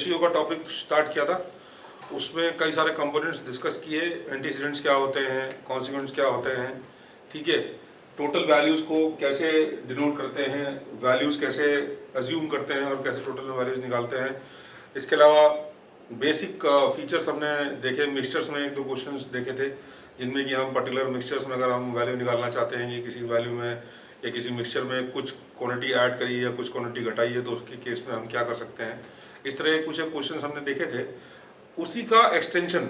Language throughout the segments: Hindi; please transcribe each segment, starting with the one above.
रेशियो का टॉपिक स्टार्ट किया था, उसमें कई सारे कंपोनेंट्स डिस्कस किए। एंटीसीडेंट्स क्या होते हैं, कॉन्सिक्वेंट्स क्या होते हैं, ठीक है, टोटल वैल्यूज़ को कैसे डिनोट करते हैं, वैल्यूज़ कैसे अज्यूम करते हैं और कैसे टोटल वैल्यूज़ निकालते हैं। इसके अलावा बेसिक फीचर्स हमने देखे। मिक्सचर्स में एक दो क्वेश्चंस देखे थे जिनमें कि हम पर्टिकुलर मिक्सचर्स में अगर हम वैल्यू निकालना चाहते हैं कि किसी वैल्यू में या किसी मिक्सचर में कुछ क्वांटिटी ऐड करी या कुछ क्वांटिटी घटाई है तो उसके केस में हम क्या कर सकते हैं। इस तरह के कुछ क्वेश्चंस हमने देखे थे। उसी का एक्सटेंशन,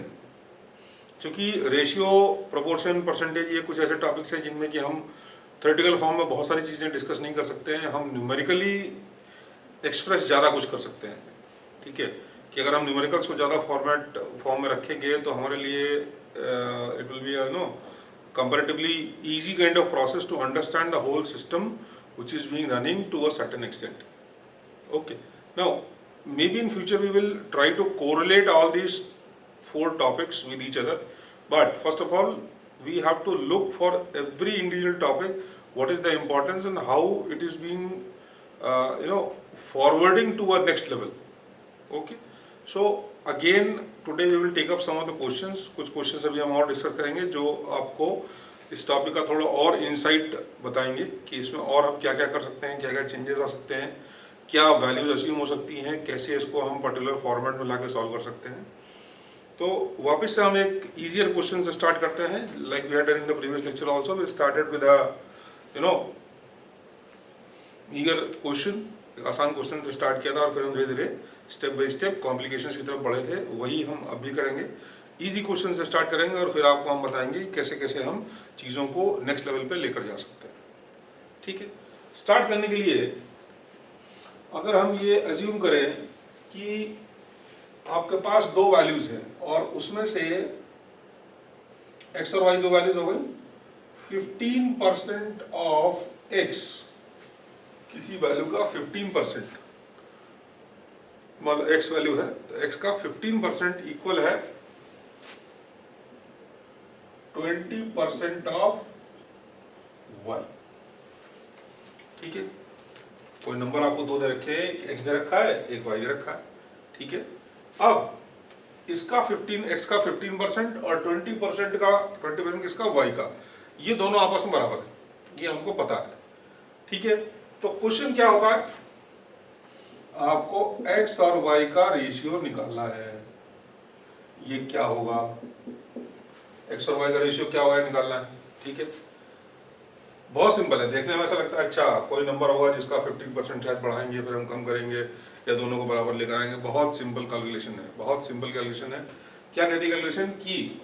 चूँकि रेशियो, प्रोपोर्शन, परसेंटेज, ये कुछ ऐसे टॉपिक्स हैं जिनमें कि हम थ्योरेटिकल फॉर्म में बहुत सारी चीज़ें डिस्कस नहीं कर सकते हैं, हम न्यूमेरिकली एक्सप्रेस ज़्यादा कुछ कर सकते हैं। ठीक है, कि अगर हम न्यूमेरिकल्स को ज़्यादा फॉर्म में रखेंगे तो हमारे लिए it will be comparatively easy kind of process to understand the whole system which is being running to a certain extent. Okay, now maybe in future we will try to correlate all these four topics with each other, but first of all we have to look for every individual topic, what is the importance and how it is being forwarding to our next level. Okay, so again today we will take up some of the questions. कुछ क्वेश्चंस अभी हम और डिस्कस करेंगे जो आपको इस टॉपिक का थोड़ा और इंसाइट बताएंगे कि इसमें और हम क्या क्या कर सकते हैं, क्या क्या चेंजेस आ सकते हैं, क्या वैल्यूज अज्यूम हो सकती हैं, कैसे इसको हम पर्टिकुलर फॉर्मेट में लाके सॉल्व कर सकते हैं। तो वापस से हम एक ईजियर क्वेश्चन से स्टार्ट करते हैं। Like we had done in the previous lecture also, we started with a eager question, एक आसान क्वेश्चन से स्टार्ट किया था और फिर हम धीरे धीरे स्टेप बाय स्टेप कॉम्प्लिकेशंस की तरफ बढ़े थे। वही हम अब भी करेंगे, इजी क्वेश्चन से स्टार्ट करेंगे और फिर आपको हम बताएंगे कैसे कैसे हम चीज़ों को नेक्स्ट लेवल पे लेकर जा सकते हैं। ठीक है, स्टार्ट करने के लिए अगर हम ये अज्यूम करें कि आपके पास दो वैल्यूज हैं और उसमें से एक्स और वाई दो वैल्यूज हो गई। 15% ऑफ एक्स, किसी वैल्यू का 15%, मान लो एक्स वैल्यू है तो एक्स का 15% इक्वल है 20% ऑफ वाई। ठीक है, कोई नंबर आपको दो दे रखे हैं, एक्स दे रखा है, एक वाई दे रखा है। ठीक है, अब इसका 15 एक्स का 15% और 20% का 20% किसका, वाई का, ये दोनों आपस में बराबर है, ये हमको पता है। ठीक है, तो क्वेश्चन क्या होता है, आपको x और y का रेशियो निकालना है। ये क्या होगा, x और y का रेशियो क्या होगा निकालना है। ठीक है, बहुत सिंपल है, देखने में ऐसा लगता है अच्छा कोई नंबर होगा जिसका 15% शायद बढ़ाएंगे फिर हम कम करेंगे या दोनों को बराबर लेकर आएंगे। बहुत सिंपल कैलकुलेशन है, बहुत सिंपल कैलकुलेशन है। क्या कहती है कैलकुलेशन की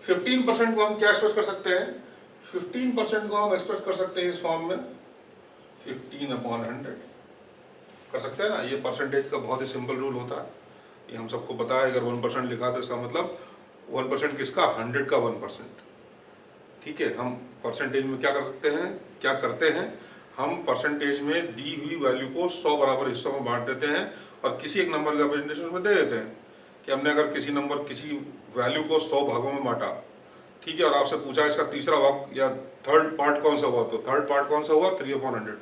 15% को हम क्या एक्सप्रेस कर सकते हैं, 15% को हम एक्सप्रेस कर सकते हैं इस फॉर्म में 15/100 कर सकते हैं ना। ये परसेंटेज का बहुत ही सिंपल रूल होता है, ये हम सबको पता है। अगर 1% लिखा तो इसका मतलब 1% किसका, 100 का 1%। ठीक है, हम परसेंटेज में क्या कर सकते हैं, क्या करते हैं, हम परसेंटेज में दी हुई वैल्यू को 100 बराबर हिस्सों में बांट देते हैं और किसी एक नंबर का प्रेजेंटेशन उसमें दे देते हैं कि हमने अगर किसी वैल्यू को 100 भागों में बांटा, ठीक है, और आपसे पूछा इसका तीसरा भाग या थर्ड पार्ट कौन सा हुआ, तो थर्ड पार्ट कौन सा हुआ, 3/100।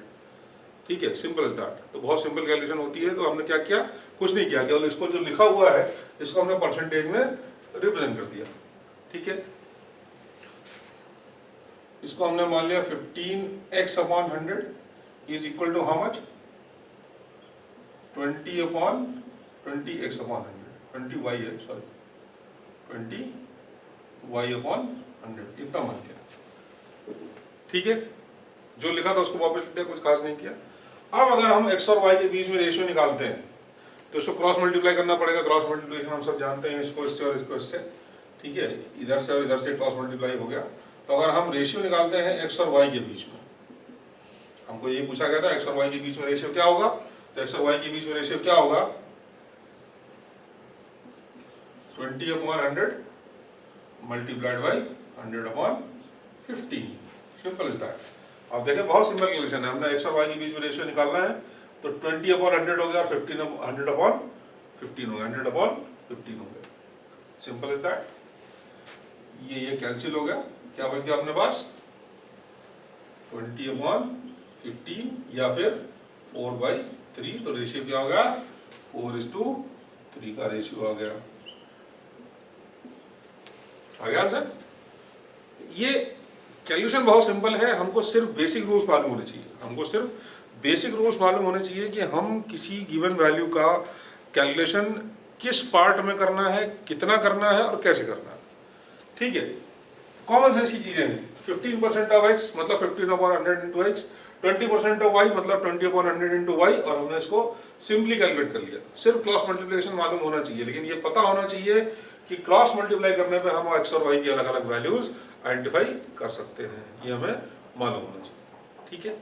ठीक है, सिंपल इज दैट। तो बहुत सिंपल कैलकुलेशन होती है। तो हमने क्या किया, कुछ नहीं किया, केवल इसको जो लिखा हुआ है इसको हमने परसेंटेज में रिप्रेजेंट कर दिया। ठीक है, इसको हमने मान लिया 15x/100 is equal to how much, 20/20x/100, 20y है, सॉरी 20y/100, इतना मान लिया। ठीक है, जो लिखा था उसको वापस लिख दिया, कुछ खास नहीं किया। अब अगर हम x और y के बीच में रेशियो निकालते हैं तो इसको क्रॉस मल्टीप्लाई करना पड़ेगा। क्रॉस मल्टीप्लिकेशन हम सब जानते हैं, इसको इससे और इसको इससे। ठीक है, इधर से और इधर से क्रॉस मल्टीप्लाई हो गया। तो अगर हम रेशियो निकालते हैं x और y के बीच में, हमको ये पूछा गया था x और y के बीच में रेशियो क्या होगा, तो x और y के बीच में रेशियो क्या होगा, 20/100 multiplied by 100/15। Simple is that. अब देखें, बहुत सिंपल कैलकुलेशन है। हमने x और y के बीच में रेशियो निकालना है तो 20/100 हो गया और 100/15 हो गया, 100/15 हो गया। Simple is that. ये कैंसिल हो गया, क्या बच गया अपने पास, 20/15 या फिर 4/3। तो रेशियो क्या होगा, 4:3 का रेशियो आ गया आंसर। ये कैलकुलेशन बहुत सिंपल है, हमको सिर्फ बेसिक रूल्स मालूम होने चाहिए। हमको सिर्फ बेसिक रूल्स मालूम होने चाहिए कि हम किसी गिवन वैल्यू का कैलकुलेशन किस पार्ट में करना है, कितना करना है और कैसे करना है। ठीक है, कॉमन सेंस की चीजें हैं। 15% ऑफ x मतलब 15/100 इंटू एक्स, 20% ऑफ y मतलब 20/100 इंटू वाई, और हमने इसको सिंपली कैलकुलेट कर लिया। सिर्फ क्रॉस मल्टीप्लिकेशन मालूम होना चाहिए, लेकिन ये पता होना चाहिए कि क्रॉस मल्टीप्लाई करने पे हम x और y की अलग अलग वैल्यूज आइडेंटिफाई कर सकते हैं, ये हमें मालूम होना चाहिए। ठीक है,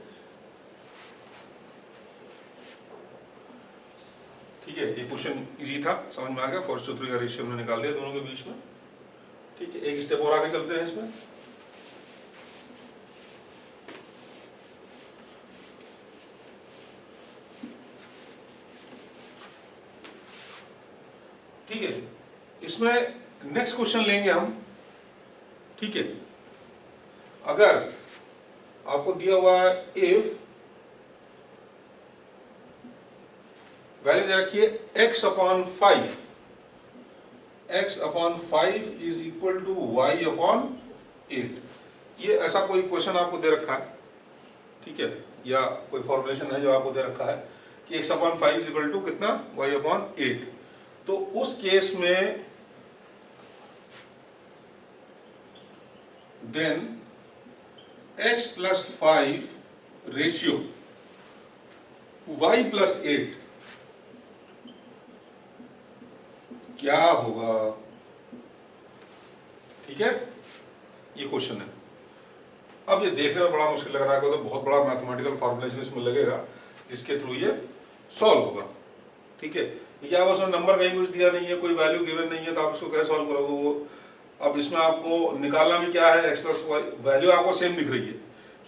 ठीक है, ये क्वेश्चन इजी था, समझ में आ गया। 4:3 का रेशियो हमने निकाल दिया दोनों के बीच में। ठीक है, एक स्टेप और आगे चलते हैं इसमें। ठीक है, इसमें नेक्स्ट क्वेश्चन लेंगे हम। ठीक है, अगर आपको दिया हुआ है इफ वैल्यू दे रखी है x/5, x/5 is equal to y/8। ये ऐसा कोई क्वेश्चन आपको दे रखा है, ठीक है, या कोई फॉर्मुलेशन है जो आपको दे रखा है कि x/5 इज इक्वल टू कितना, y/8। तो उस केस में देन x+5 रेशियो y+8 क्या होगा। ठीक है, ये क्वेश्चन है। अब ये देखने में बड़ा मुश्किल लग रहा है, तो बहुत बड़ा मैथमेटिकल फॉर्मुलेशन इसमें लगेगा जिसके थ्रू ये सॉल्व होगा। ठीक है, क्या उसमें नंबर कहीं कुछ दिया नहीं है, कोई वैल्यू गिवन नहीं है, तो आप इसको कैसे सॉल्व करोगे वो। अब इसमें आपको निकालना भी क्या है, x+y वैल्यू आपको सेम दिख रही है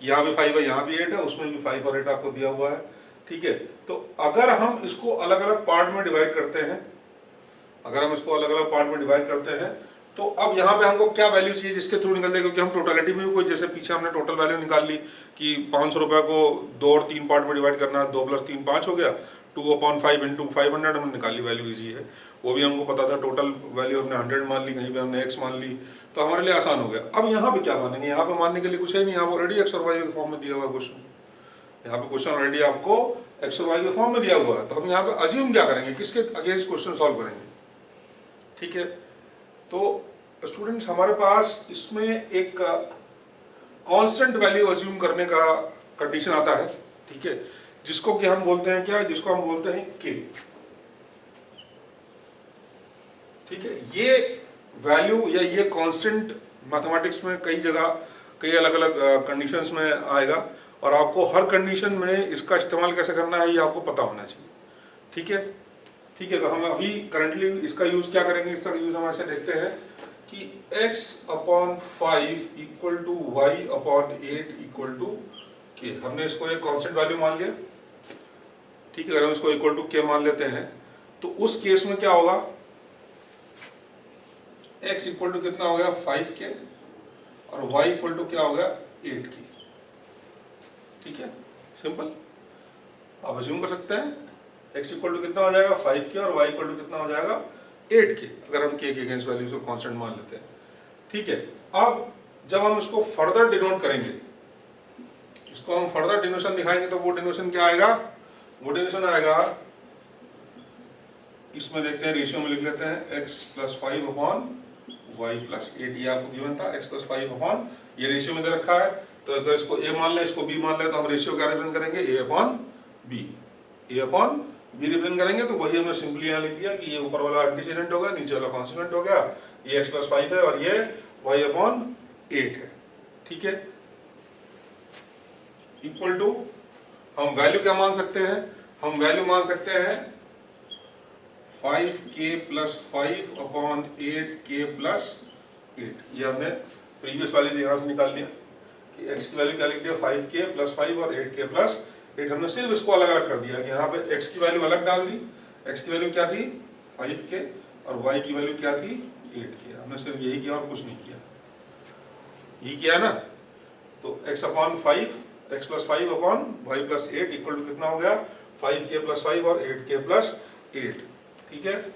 कि यहाँ भी 5 है, यहाँ भी 8 है, उसमें भी 5 और 8 आपको दिया हुआ है। ठीक है, तो अगर हम इसको अलग अलग पार्ट में डिवाइड करते हैं, तो अब यहाँ पे हमको क्या वैल्यू चाहिए जिसके थ्रू निकल जाए, क्योंकि हम टोटलिटी में भी कोई, जैसे पीछे हमने टोटल वैल्यू निकाल ली कि 500 रुपये को 2 और 3 पार्ट में डिवाइड करना है, 2 + 3 5 हो गया, 2/5 इंटू 500 हमने निकाली, वैल्यू इजी है। वो भी हमको पता था, टोटल वैल्यू हमने 100 मान ली, कहीं पे हमने x मान ली, तो हमारे लिए आसान हो गया। अब यहाँ पे क्या मानेंगे, यहाँ पे मानने के लिए कुछ है नहीं, यहाँ ऑलरेडी x और y के फॉर्म में दिया हुआ क्वेश्चन, यहाँ पे क्वेश्चन ऑलरेडी आपको x और y के फॉर्म में दिया हुआ है। तो हम यहाँ पे अज्यूम क्या करेंगे, किसके अगेंस्ट क्वेश्चन सॉल्व करेंगे। ठीक है, तो स्टूडेंट्स हमारे पास इसमें एक कांस्टेंट वैल्यू अज्यूम करने का कंडीशन आता है। ठीक है, जिसको कि हम बोलते हैं क्या, जिसको हम बोलते हैं k। ठीक है, ये वैल्यू या ये कांस्टेंट मैथमेटिक्स में कई जगह कई अलग अलग कंडीशंस में आएगा, और आपको हर कंडीशन में इसका इस्तेमाल कैसे करना है ये आपको पता होना चाहिए। ठीक है, ठीक है, तो हम अभी करंटली इसका यूज क्या करेंगे, इसका यूज हम ऐसे देखते हैं कि x/5 equal to y/8 equal to k। हमने इसको एक कांस्टेंट वैल्यू मान लिया। ठीक है, अगर हम इसको इक्वल टू k मान लेते हैं तो उस केस में क्या होगा, x इक्वल टू कितना हो गया 5k और y इक्वल टू क्या हो गया 8k। ठीक है, सिंपल, आप अज्यूम कर सकते हैं x इक्वल टू कितना हो जाएगा 5k और y इक्वल टू कितना हो जाएगा 8k, अगर हम k के अगेंस्ट वैल्यू को कांस्टेंट मान लेते हैं। ठीक है, अब जब हम इसको फर्दर डिनोट करेंगे, इसको हम फर्दर डिनोशन दिखाएंगे, तो वो डिनोशन क्या आएगा, वो डिनोशन आएगा, इसमें देखते हैं रेशियो में लिख लेते हैं x+5/y+8। ये आपको गिवन था x+5 ये रेशियो में दे रखा है, तो अगर इसको a मान ले, इसको b मान ले, तो हम रेशियो क्या रिप्रेजेंट करेंगे, a/b रिप्रेजेंट करेंगे। तो वही हमने सिंपली यहाँ लिख दिया कि ये ऊपर वाला एंटीसीडेंट हो गया, नीचे वाला कॉन्स्टेंट हो गया, ये x+5 है और ये y/8 है। ठीक है, इक्वल टू हम वैल्यू क्या मान सकते हैं, हम वैल्यू मान सकते हैं 5k + 5/8k + 8। ये हमने प्रीवियस वाले यहाँ से निकाल लिया कि x की वैल्यू क्या लिख दिया 5k + 5 और 8k + 8। हमने सिर्फ इसको अलग अलग कर दिया कि यहाँ पे x की वैल्यू अलग डाल दी, x की वैल्यू क्या थी 5k और y की वैल्यू क्या थी 8k। हमने सिर्फ यही किया और कुछ नहीं किया, यही किया ना। तो x/5 x+5/y+8 इक्वल टू कितना हो गया 5k + 5 और 8k + 8, ठीक है।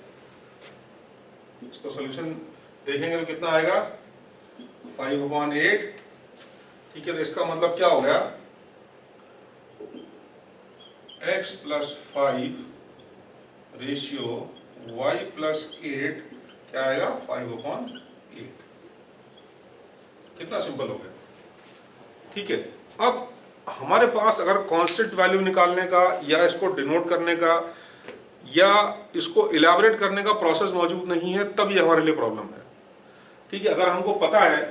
इसको सॉल्यूशन देखेंगे तो कितना आएगा 5/8, ठीक है। तो इसका मतलब क्या हो गया, x + 5 रेशियो y + 8 क्या आएगा 5/8। कितना सिंपल हो गया, ठीक है। अब हमारे पास अगर कांस्टेंट वैल्यू निकालने का या इसको डिनोट करने का या इसको इलैबोरेट करने का प्रोसेस मौजूद नहीं है, तब ये हमारे लिए प्रॉब्लम है, ठीक है। अगर हमको पता है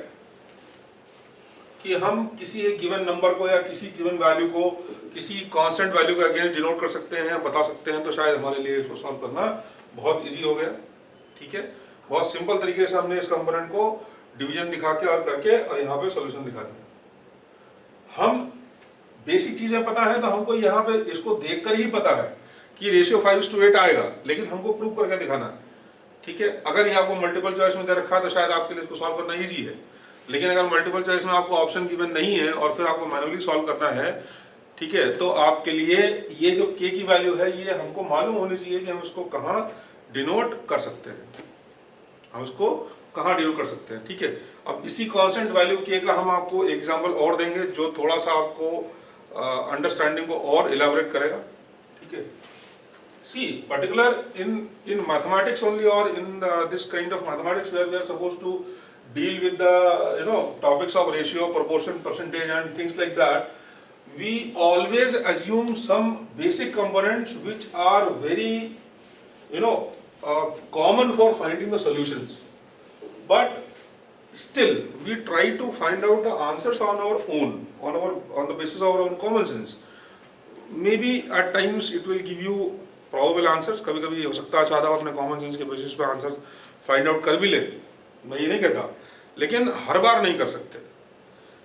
कि हम किसी एक गिवन नंबर को या किसी गिवन वैल्यू को किसी कांस्टेंट वैल्यू के अगेंस्ट डिनोट कर सकते हैं, बता सकते हैं, तो शायद हमारे लिए इसको सॉल्व करना बहुत इजी हो गया, ठीक है। बहुत सिंपल तरीके से हमने इस कंपोनेंट को डिवीजन दिखा के और करके और यहाँ पे सॉल्यूशन दिखा दिया। हम बेसिक चीजें पता है तो हमको यहाँ पे इसको देखकर ही पता है कि रेशियो 5:8 आएगा, लेकिन हमको प्रूव करके दिखाना है, ठीक है। अगर ये आपको मल्टीपल चॉइस में दे रखा है तो शायद आपके लिए इसको सॉल्व करना इजी है, लेकिन अगर मल्टीपल चॉइस में आपको ऑप्शन गिवन नहीं है और फिर आपको मैनुअली सॉल्व करना है, ठीक है, तो आपके लिए ये जो k की वैल्यू है ये हमको मालूम होनी चाहिए कि हम इसको कहाँ डिनोट कर सकते हैं, हम इसको कहाँ डिनोट कर सकते हैं, ठीक है। अब इसी कांस्टेंट वैल्यू k का हम आपको एग्जांपल और देंगे जो थोड़ा सा आपको अंडरस्टैंडिंग को और इलैबोरेट करेगा, ठीक है। See, particular in mathematics only or in this kind of mathematics where we are supposed to deal with the topics of ratio, proportion, percentage and things like that, we always assume some basic components which are very common for finding the solutions, but still we try to find out the answers on our own, on the basis of our own common sense. Maybe at times it will give you probable answers, कभी कभी हो सकता है शायद आप अपने कॉमन सेंस के बेसिस पे आंसर फाइंड आउट कर भी ले, मैं ये नहीं कहता, लेकिन हर बार नहीं कर सकते,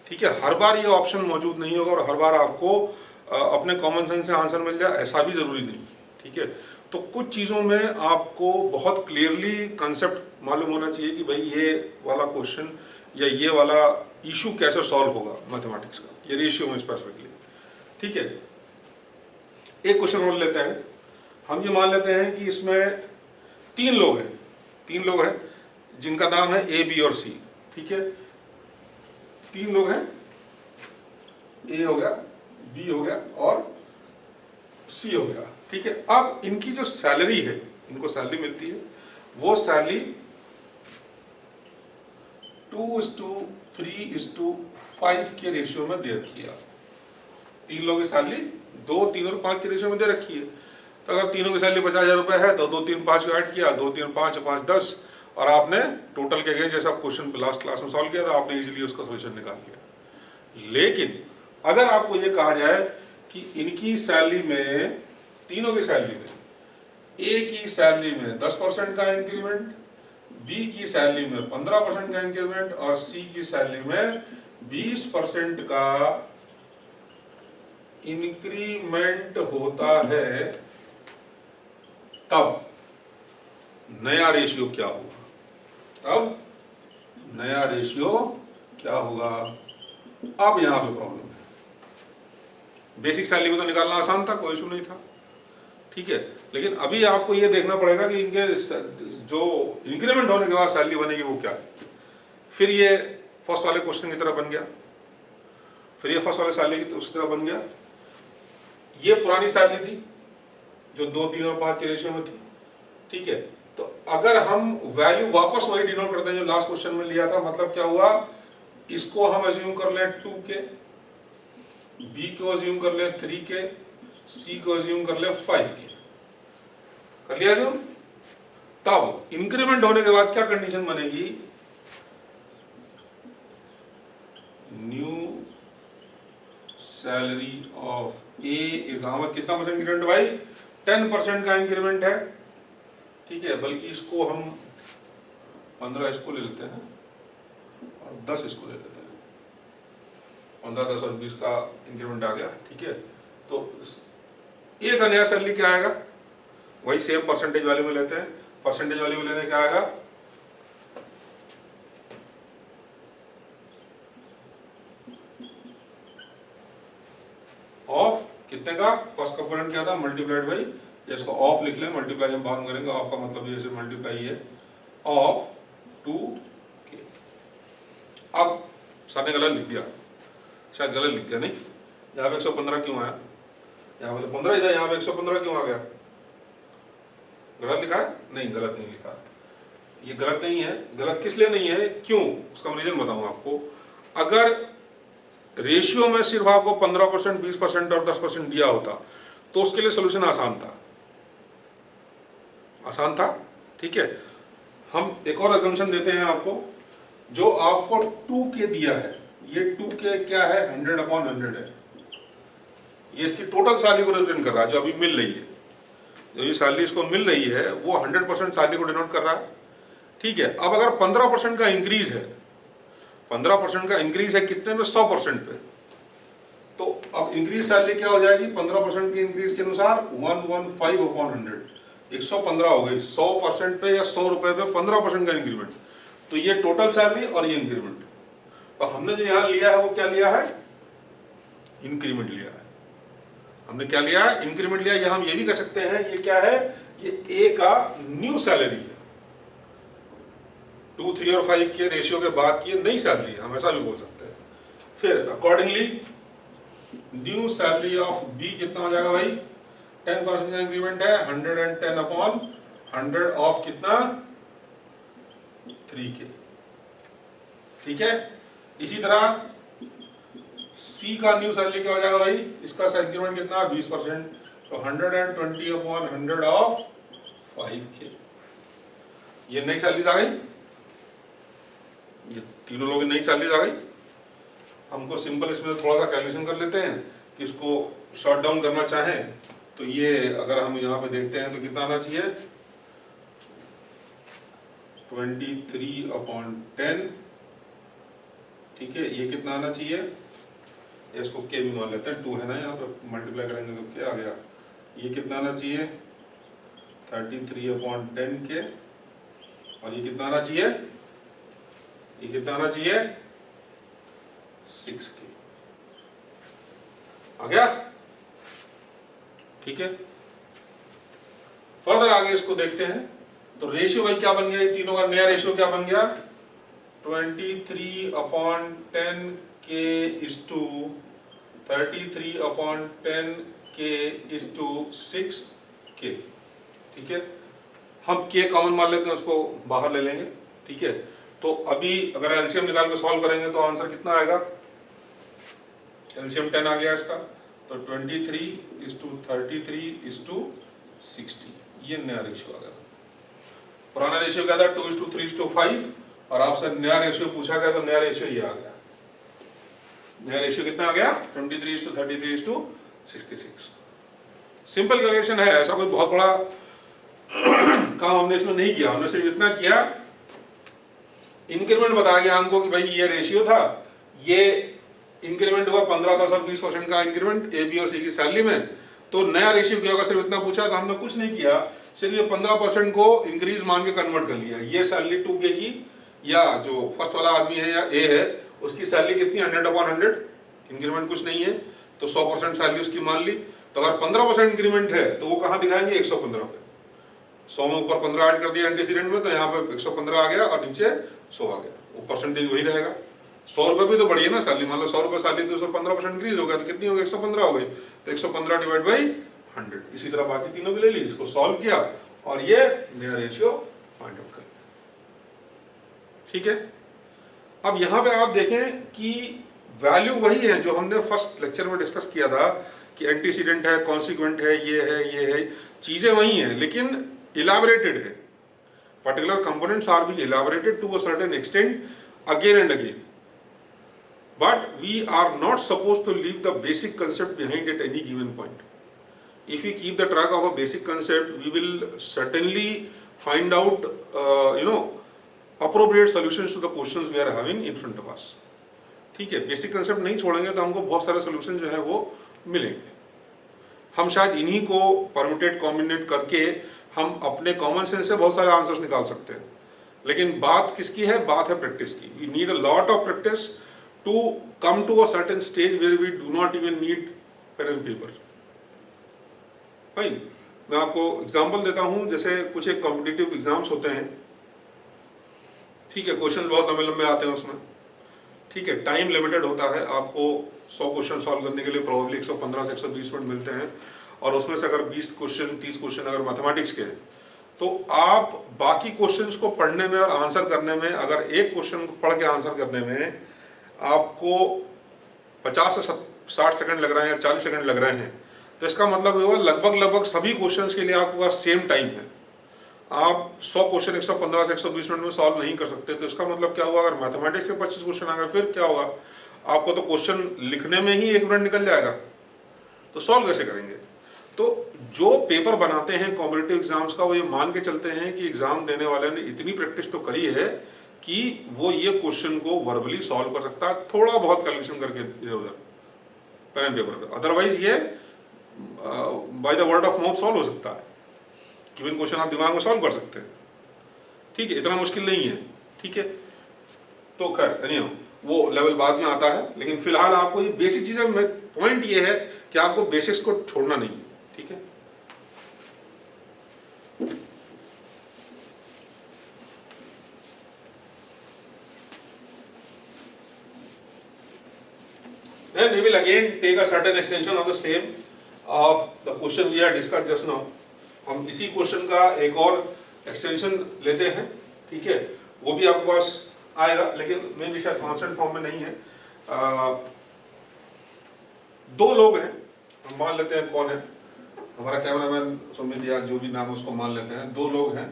ठीक है। हर बार ये ऑप्शन मौजूद नहीं होगा और हर बार आपको अपने कॉमन सेंस से आंसर मिल जाए ऐसा भी ज़रूरी नहीं, ठीक है। तो कुछ चीज़ों में आपको बहुत क्लियरली कंसेप्ट मालूम होना चाहिए कि भाई ये वाला क्वेश्चन या ये वाला इशू कैसे सॉल्व होगा मैथमेटिक्स का, ये रेशियो में स्पेसिफिकली, ठीक है। एक क्वेश्चन और लेते हैं, हम ये मान लेते हैं कि इसमें तीन लोग हैं जिनका नाम है ए, बी और सी, ठीक है। तीन लोग हैं, ए हो गया, बी हो गया और सी हो गया, ठीक है। अब इनकी जो सैलरी है, इनको सैलरी मिलती है, वो सैलरी 2:3:5 के रेशियो में दे रखी है। तीन लोगों की सैलरी 2, 3 और 5 के रेशियो में दे रखी है। तो अगर तीनों की सैलरी 50,000 रुपये है तो 2, 3, 5 को ऐड किया, 2, 3, 5, 5, 10 और आपने टोटल के गए जैसा क्वेश्चन लास्ट क्लास में सॉल्व किया था, आपने इजीली उसका सॉल्यूशन निकाल लिया। लेकिन अगर आपको ये कहा जाए कि इनकी सैलरी में, तीनों की सैलरी में, ए की सैलरी में 10% का इंक्रीमेंट, बी की सैलरी में 15% का इंक्रीमेंट और सी की सैलरी में 20% का इंक्रीमेंट होता है, तब नया रेशियो क्या होगा? अब नया रेशियो क्या होगा? अब यहां पे प्रॉब्लम है। बेसिक सैलरी को तो निकालना आसान था, कोई इशू नहीं था, ठीक है। लेकिन अभी आपको ये देखना पड़ेगा कि इनके जो इंक्रीमेंट होने के बाद सैलरी बनेगी वो क्या है। फिर ये फर्स्ट वाले क्वेश्चन की तरह बन गया, फिर ये फर्स्ट वाले सैलरी की उसकी तरह बन गया। ये पुरानी सैलरी थी जो 2, 3 और 5 के रेशियो में थी, ठीक है। तो अगर हम वैल्यू वापस वही डिनोट करते हैं जो लास्ट क्वेश्चन में लिया था, मतलब क्या हुआ, इसको हम अज्यूम कर लें 2 के, बी को अज्यूम कर लें 3 के, सी को अज्यूम कर लें 5 के, कर लिया अज्यूम। तब इंक्रीमेंट होने के बाद क्या कंडीशन बनेगी, new salary of A is how much, कितना परसेंट इंक्रीमेंट भाई, 10% का इंक्रीमेंट है, ठीक है। बल्कि इसको हम 15 इसको ले लेते हैं और 10 इसको ले लेते हैं, 15, 10 और 20 का इंक्रीमेंट आ गया, ठीक है। तो ए का नया सैलरी क्या आएगा, वही सेम परसेंटेज वैल्यू में लेते हैं, परसेंटेज वैल्यू में लेने क्या आएगा, ऑफ कितने का, फर्स्ट कंपोनेंट क्या था, मल्टीप्लाइड बाई या इसको ऑफ लिख लें, मल्टीप्लाई हम बाद में करेंगे, ऑफ का मतलब ये से मल्टीप्लाई है ऑफ 2k। अब सर ने गलत लिख दिया, शायद गलत लिख दिया, नहीं यहाँ पे 115 क्यों आया, यहाँ पे तो 15 ही था, यहाँ पे 115 क्यों आ गया, गलत लिखा है? नहीं, गलत नहीं लिखा, ये गलत नहीं है। गलत किस लिए नहीं है, क्यों, उसका मैं रीजन बताऊंगा आपको। अगर रेशियो में सिर्फ आपको 15%, 20% और 10% दिया होता तो उसके लिए सोल्यूशन आसान था, आसान था, ठीक है। हम एक और assumption देते हैं आपको, जो आपको 2k दिया है, ये 2k क्या है, 100/100 है, ये इसकी टोटल सैलरी को रिप्रेजेंट कर रहा है जो अभी मिल रही है, जो ये सैलरी इसको मिल रही है वो 100% सैलरी को डिनोट कर रहा है, ठीक है। अब अगर 15% का इंक्रीज है, 15% का इंक्रीज है कितने में, 100% पे, तो अब इंक्रीज सैलरी क्या हो जाएगी, 15% की इंक्रीज के अनुसार 115/100, 115 हो गई, 100% पे या 100 रुपए पे 15% का इंक्रीमेंट, तो ये टोटल सैलरी और ये इंक्रीमेंट। तो हमने जो यहाँ लिया है वो क्या लिया है, इंक्रीमेंट लिया है, हमने क्या लिया है, इंक्रीमेंट लिया। यहाँ हम ये भी कह सकते हैं ये क्या है, ये ए का न्यू सैलरी है, 2, 3 और 5 के रेशियो के बाद की नई सैलरी है, हम ऐसा भी बोल सकते हैं। फिर accordingly new salary of B कितना हो जाएगा भाई, 10% का इंक्रीमेंट है, 110/100 ऑफ कितना, 3k, ठीक है। इसी तरह सी का न्यू सैलरी क्या हो जाएगा भाई, इसका इंक्रीमेंट कितना, 20%, तो 120/100 ऑफ 5k, ये नई सैलरी आ गई, ये तीनों लोग नई सैलरी आ गई। हमको सिंपल इसमें थोड़ा सा कैलकुलेशन कर लेते हैं कि इसको शॉर्ट डाउन करना चाहें तो ये अगर हम यहाँ पे देखते हैं तो कितना आना चाहिए, 23/10, ठीक है, ये कितना आना चाहिए, इसको के भी मान लेते हैं, 2 है ना, यहाँ पे मल्टीप्लाई करेंगे तो क्या आ गया, ये कितना आना चाहिए, 33/10 के, और ये कितना आना चाहिए, ये कितना आना चाहिए, 6k, आ गया, ठीक है। फर्दर आगे इसको देखते हैं, तो रेशियो भाई क्या बन गया, ये तीनों का नया रेशियो क्या बन गया, 23/10 k is to 33/10 k is to 6k, ठीक है। हम k कॉमन मान लेते हैं, उसको बाहर ले लेंगे, ठीक है। तो अभी अगर एलसीएम निकाल के सॉल्व करेंगे तो आंसर कितना आएगा, एलसीएम 10 आ गया इसका, तो 23:33:60, ये नया रेशियो आ गया। पुराना रेशियो क्या था, 2:3:5, और आपसे नया रेशियो पूछा गया तो नया रेशियो ये आ गया, नया रेशियो कितना आ गया, 23:33:66। सिंपल कैलकुलेशन है, ऐसा कोई बहुत बड़ा काम हमने इसमें नहीं किया, हमने सिर्फ इतना किया, इंक्रीमेंट बताया गया हमको कि भाई ये रेशियो था, ये इंक्रीमेंट हुआ 15, 10 और 20% का इंक्रीमेंट ए, बी और सी की सैलरी में, तो नया रेशियो क्या होगा, सिर्फ इतना पूछा, तो हमने कुछ नहीं किया, सिर्फ ये 15% को इंक्रीज मान के कन्वर्ट कर लिया। ये सैलरी 2k की, या जो फर्स्ट वाला आदमी है या ए है, उसकी सैलरी कितनी, 100/100, इंक्रीमेंट कुछ नहीं है, तो 100% सैलरी उसकी मान ली। तो अगर 15% इंक्रीमेंट है तो वो कहाँ दिखाएंगे, 115 पे, 100 में ऊपर 15 ऐड कर दिया एंटीसीडेंट में, तो यहाँ पे 115 आ गया और नीचे 100 आ गया, वो परसेंटेज वही रहेगा। 100 रुपये भी तो बढ़ी है ना सैलरी, मान लो 100 रुपये सैलरी, तो 15% इंक्रीज हो गया, तो कितनी हो गई, 115 हो गई, तो 115/100, इसी तरह बाकी तीनों की ले ली, इसको सॉल्व किया और ये नया रेशियो फाइंड आउट कर लिया, ठीक है। अब यहाँ पे आप देखें कि वैल्यू वही है जो हमने फर्स्ट लेक्चर में डिस्कस किया था कि एंटीसीडेंट है, कॉन्सिक्वेंट है, ये है, चीजें वही हैं, लेकिन इलाबोरेटेड है, particular components are being elaborated to a certain extent again and again, but we are not supposed to leave the basic concept behind at any given point. If we keep the track of a basic concept, we will certainly find out appropriate solutions to the questions we are having in front of us. ठीक है, बेसिक कंसेप्ट नहीं छोड़ेंगे तो हमको बहुत सारे सोल्यूशन जो है वो मिलेंगे। हम शायद इन्हीं को परम्यूटेट कॉम्बिनेट करके हम अपने कॉमन सेंस से बहुत सारे आंसर्स निकाल सकते हैं, लेकिन बात किसकी है, बात है प्रैक्टिस की। We need a lot of practice to come to a certain stage where we do not even need pen and paper. Fine. मैं आपको एग्जांपल देता हूं, जैसे कुछ एक कॉम्पिटिटिव एग्जाम्स होते हैं, ठीक है, क्वेश्चन बहुत लंबे लंबे आते हैं उसमें, ठीक है, टाइम लिमिटेड होता है, आपको 100 क्वेश्चन सॉल्व करने के लिए प्रोबेबली 115 से 120 मिनट मिलते हैं, और उसमें से अगर 20 क्वेश्चन 30 क्वेश्चन अगर मैथमेटिक्स के हैं, तो आप बाकी क्वेश्चंस को पढ़ने में और आंसर करने में, अगर एक क्वेश्चन को पढ़ के आंसर करने में आपको 50 से 60 सेकंड लग रहे हैं या 40 सेकंड लग रहे हैं, तो इसका मतलब ये हुआ लगभग सभी क्वेश्चंस के लिए आपके पास सेम टाइम है। आप 100 क्वेश्चन 115 से 120 मिनट में सॉल्व नहीं कर सकते, तो इसका मतलब क्या हुआ, अगर मैथमेटिक्स के 25 क्वेश्चन आ गए फिर क्या होगा, आपको तो क्वेश्चन लिखने में ही 1 मिनट निकल जाएगा, तो सॉल्व कैसे करेंगे। तो जो पेपर बनाते हैं कॉम्पिटिटिव एग्जाम्स का, वो ये मान के चलते हैं कि एग्जाम देने वाले ने इतनी प्रैक्टिस तो करी है कि वो ये क्वेश्चन को वर्बली सॉल्व कर सकता है, थोड़ा बहुत कैलकुलेशन करके इधर उधर पेन एंड पेपर पे, अदरवाइज ये by the word of mouth solve हो सकता है, गिवन क्वेश्चन आप दिमाग में सॉल्व कर सकते हैं, ठीक है, इतना मुश्किल नहीं है, ठीक है। तो खैर नहीं वो लेवल बाद में आता है, लेकिन फिलहाल आपको ये बेसिक चीजें, पॉइंट ये है कि आपको बेसिक्स को छोड़ना नहीं है, ठीक है। Then we will again take a certain extension of the same of the question we had discussed just now. हम इसी क्वेश्चन का एक और एक्सटेंशन लेते हैं, ठीक है, वो भी आपके पास आएगा, लेकिन मे भी शायद कॉन्स्टेंट फॉर्म में नहीं है। 2 लोग हैं, हम मान लेते हैं कौन है, हमारा कैमरामैन सुमित या जो भी नाम उसको मान लेते हैं। 2 लोग हैं,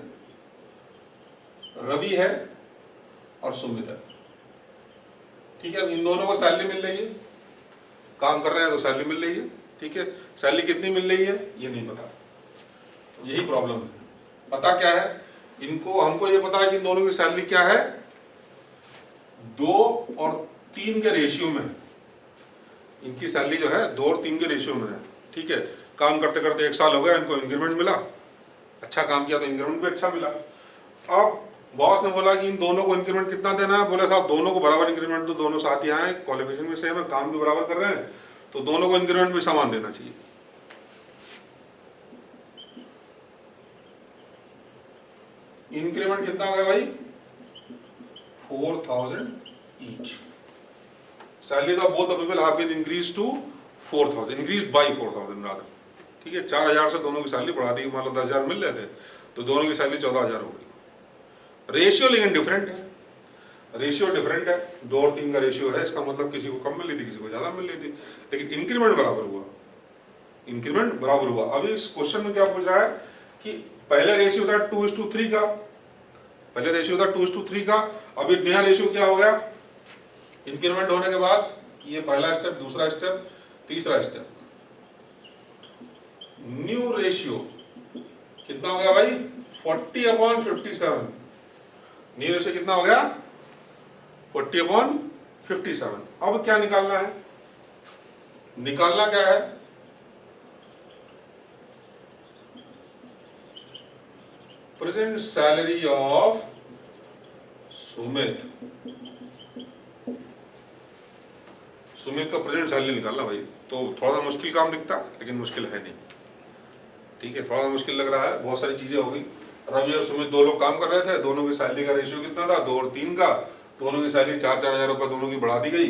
रवि है और सुमित है, ठीक है। इन दोनों को सैलरी मिल रही है, काम कर रहे हैं तो सैलरी मिल रही है, ठीक है। सैलरी कितनी मिल रही है ये नहीं पता, यही प्रॉब्लम है। पता क्या है इनको, हमको ये पता है कि इन दोनों की सैलरी क्या है, 2 और 3 के रेशियो में, इनकी सैलरी जो है 2 और 3 के रेशियो में है, ठीक है। काम करते करते 1 साल हो गया, इनको इंक्रीमेंट मिला, अच्छा काम किया तो इंक्रीमेंट भी अच्छा मिला। अब बॉस ने बोला कि इन दोनों को इंक्रीमेंट कितना देना है, बोले साहब दोनों को बराबर इंक्रीमेंट दो, दोनों साथ ही आए, क्वालिफिकेशन भी सेम है, काम भी बराबर कर रहे हैं, तो दोनों को इंक्रीमेंट भी समान देना चाहिए। इंक्रीमेंट कितना हो गया भाई, 4000 each. Salary of both the people have been increase to 4000, increase by 4000 rather, ठीक है। 4000 से दोनों की सैलरी बढ़ा दी, मान लो 10,000 मिल रहे थे तो दोनों की सैलरी 14,000 हो गई। रेशियो लेकिन डिफरेंट है, रेशियो डिफरेंट है, 2 और 3 का रेशियो है, इसका मतलब किसी को कम मिल रही थी किसी को ज्यादा मिल रही थी, लेकिन इंक्रीमेंट बराबर हुआ, इंक्रीमेंट बराबर हुआ। अभी इस क्वेश्चन में क्या पूछ रहा है कि पहले रेशियो था 2:3 का, पहले रेशियो था 2:3 का, अभी नया रेशियो क्या हो गया, इंक्रीमेंट होने के बाद ये पहला स्टेप, दूसरा स्टेप, तीसरा स्टेप, न्यू रेशियो कितना हो गया भाई, 40/57। न्यू रेशियो कितना हो गया, 40/57। अब क्या निकालना है, निकालना क्या है, present salary of Sumit, Sumit का प्रेजेंट सैलरी निकालना भाई। तो थोड़ा सा मुश्किल काम दिखता लेकिन मुश्किल है नहीं, ठीक है, थोड़ा सा मुश्किल लग रहा है, बहुत सारी चीजें हो गई। रवि और सुमित 2 लोग काम कर रहे थे, दोनों की सैलरी का रेशियो कितना था, 2 और 3 का, दोनों की सैलरी 4-4 हजार रुपए दोनों की बढ़ा दी गई,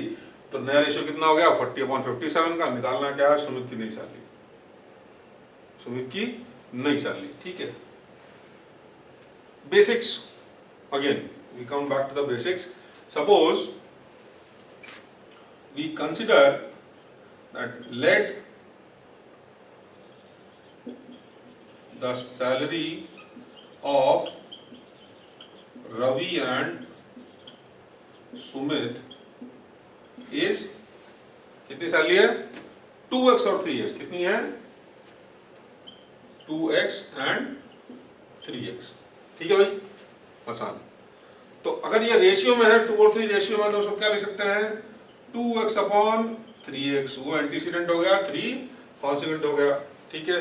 तो नया रेशियो कितना हो गया, 40/57 का। निकालना क्या है, सुमित की नई सैलरी, सुमित की नई सैलरी, ठीक है। Basics, again we come back to the basics. Suppose we consider that let the salary of Ravi and Sumit is, कितनी सैलरी है, 2x और 3x, कितनी है, 2x and 3x, ठीक है भाई, आसान। तो अगर ये रेशियो में है, 2 और 3 रेशियो में, तो उसको क्या लिख सकते हैं, 2x/3x, वो एंटीसीडेंट हो गया, 3 कॉन्सिक्वेंट हो गया, ठीक है।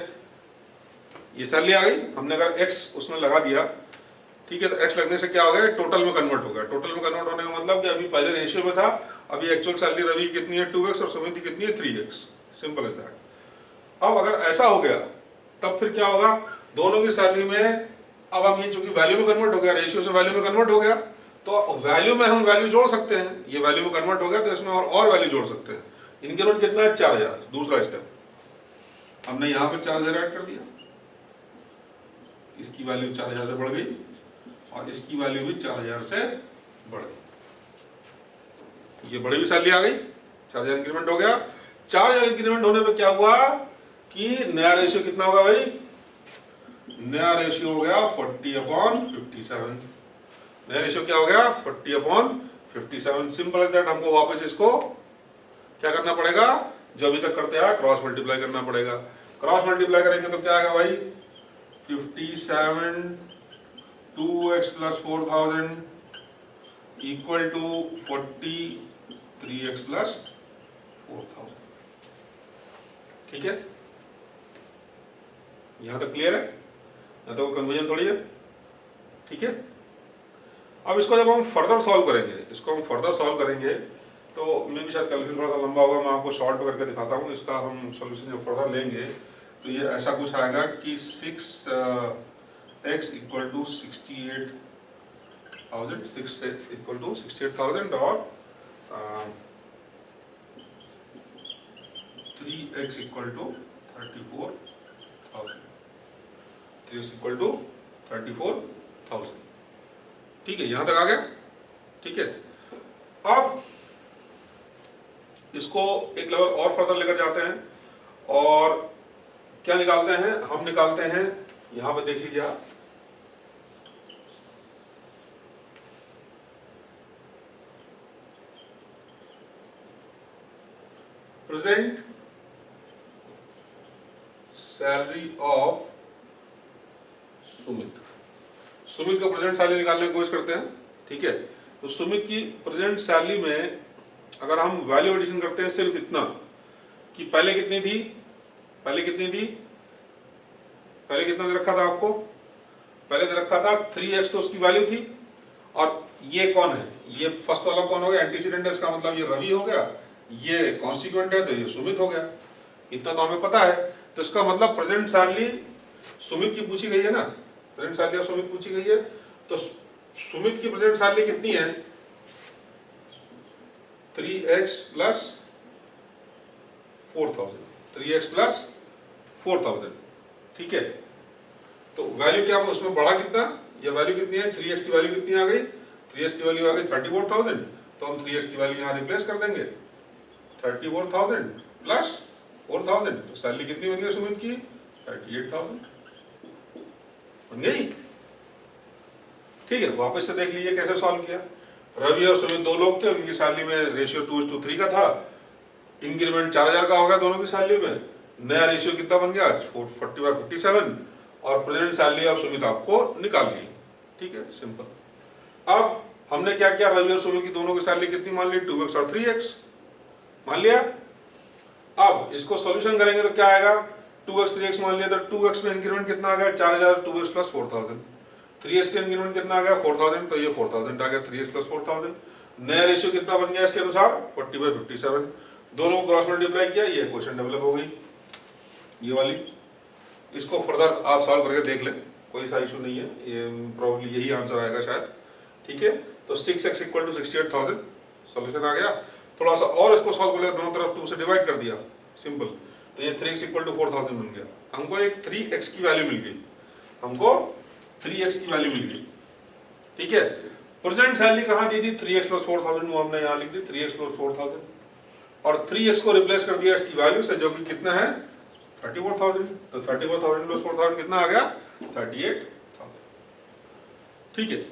ये सैलरी आ गई, हमने अगर x उसमें लगा दिया, ठीक है, तो x लगने से क्या हो गया, टोटल में कन्वर्ट हो गया। टोटल में कन्वर्ट होने का मतलब कि अभी पहले रेशियो में था, अभी एक्चुअल सैलरी रवि कितनी है, 2x, और सुमित की कितनी है, 3x, सिंपल इज दैट। अब अगर ऐसा हो गया तब फिर क्या होगा, दोनों की सैलरी में अब हम ये चूंकि वैल्यू में कन्वर्ट हो गया, रेशियो से वैल्यू में कन्वर्ट हो गया, तो वैल्यू में हम वैल्यू जोड़ सकते हैं, ये वैल्यू में कन्वर्ट हो गया तो इसमें और वैल्यू जोड़ सकते हैं। इंक्रीमेंट कितना है 4000, दूसरा स्टेप हमने यहाँ पे 4000 ऐड कर दिया, इसकी वैल्यू 4000 से बढ़ गई और इसकी वैल्यू भी 4000 से बढ़ गई, ये बड़ी भी सैलरी आ गई, 4000 इंक्रीमेंट हो गया। 4000 इंक्रीमेंट होने पे क्या हुआ कि नया रेशियो कितना होगा भाई, नया रेशियो हो गया 40/57, नया रेशियो क्या हो गया 40/57। Simple as that. हमको वापस इसको क्या करना पड़ेगा, जो अभी तक करते हैं क्रॉस मल्टीप्लाई करना पड़ेगा। क्रॉस मल्टीप्लाई करेंगे तो क्या आएगा भाई 57 2x + 4000 इक्वल टू 43x + 4000। ठीक है, यहां तक क्लियर है, यहां तो कन्फ्यूजन थोड़ी है। ठीक है, अब इसको जब हम फर्दर सॉल्व करेंगे, तो मे भी शायद कैलकुलेशन थोड़ा सा लंबा होगा, मैं आपको शॉर्ट करके दिखाता हूँ। इसका हम सॉल्यूशन जब फर्दर लेंगे तो ये ऐसा कुछ आएगा कि 6x = 68,000, 6 = 68,000 और 3x = 34,000, 3x = 34,000। ठीक है, यहां तक आ गया। ठीक है, अब इसको एक लेवल और फर्दर लेकर जाते हैं और क्या निकालते हैं, हम निकालते हैं, यहां पे देख लीजिए आप, present salary of Sumit. Sumit का प्रेजेंट सैलरी निकालने की कोशिश करते हैं। ठीक है, तो सुमित की प्रेजेंट सैलरी में अगर हम वैल्यू एडिशन करते हैं सिर्फ इतना कि पहले कितनी थी, पहले कितना दे रखा था आपको, पहले दे रखा था 3x, तो उसकी वैल्यू थी। और ये कौन है, ये फर्स्ट वाला कौन हो गया, एंटीसीडेंट है, इसका मतलब ये रवि हो गया, ये कॉन्सिक्वेंट है तो ये सुमित हो गया। इतना तो हमें पता है, तो इसका मतलब प्रेजेंट सैलरी सुमित की पूछी गई है ना, प्रेजेंट सैलरी ऑफ सुमित पूछी गई है, तो सुमित की प्रेजेंट सैलरी कितनी है 3x + 4,000, 3x + 4,000। ठीक है, तो वैल्यू क्या उसमें बढ़ा कितना, या वैल्यू कितनी है, 3x की वैल्यू कितनी आ गई, 3x की वैल्यू आ गई 34,000, तो हम 3x की वैल्यू यहाँ रिप्लेस कर देंगे, 34,000 + 4,000, तो सैलरी कितनी बन गई सुमित की 38,000 बन गई। ठीक है, वापस से देख लीजिए कैसे सॉल्व किया। रवि और सुमित दो लोग थे, उनकी सैलरी में रेशियो 2:3 का था, इंक्रीमेंट 4000 का हो गया दोनों की सैलरी में, नया रेशियो कितना बन गया 40/57 और प्रेजेंट सैलरी ऑफ सुमित आपको निकाल ली। ठीक है, सिंपल। अब हमने क्या किया, रवि और सुमित की दोनों की सैलरी कितनी मान ली 2x और 3x मान लिया। अब इसको सॉल्यूशन करेंगे तो क्या आएगा, 2x 3x मान लिया, तो 2x में इंक्रीमेंट कितना आ गया 4000, 2x + 4,000, 3x का इंक्रीमेंट कितना आ गया 4,000, तो ये 4,000 आ गया, 3x + 4,000। नया रेशियो कितना बन गया इसके अनुसार 40/57, दोनों को क्रॉस मल्टीप्लाई किया, ये इक्वेशन डेवलप हो गई ये वाली। इसको फर्दर आप सॉल्व करके देख लें, कोई सा इशू नहीं है, ये प्रॉब्ली यही आंसर आएगा शायद। ठीक है, तो 6x = 68,000 सॉल्यूशन आ गया। थोड़ा सा और इसको सॉल्व कर लिया, दोनों तरफ 2 से डिवाइड कर दिया, सिंपल, तो ये 3x = 4,000 बन गया। हमको एक 3x की वैल्यू मिल गई, हमको 3x की वैल्यू मिल गई। ठीक है, प्रेजेंट सैलरी कहाँ दी थी 3x + 4,000, वो हमने यहाँ लिख दी 3x + 4,000 और 3x को रिप्लेस कर दिया इसकी वैल्यू से, जो कि कितना है 34,000, तो 34,000 + 4,000 कितना आ गया 38,000। ठीक है,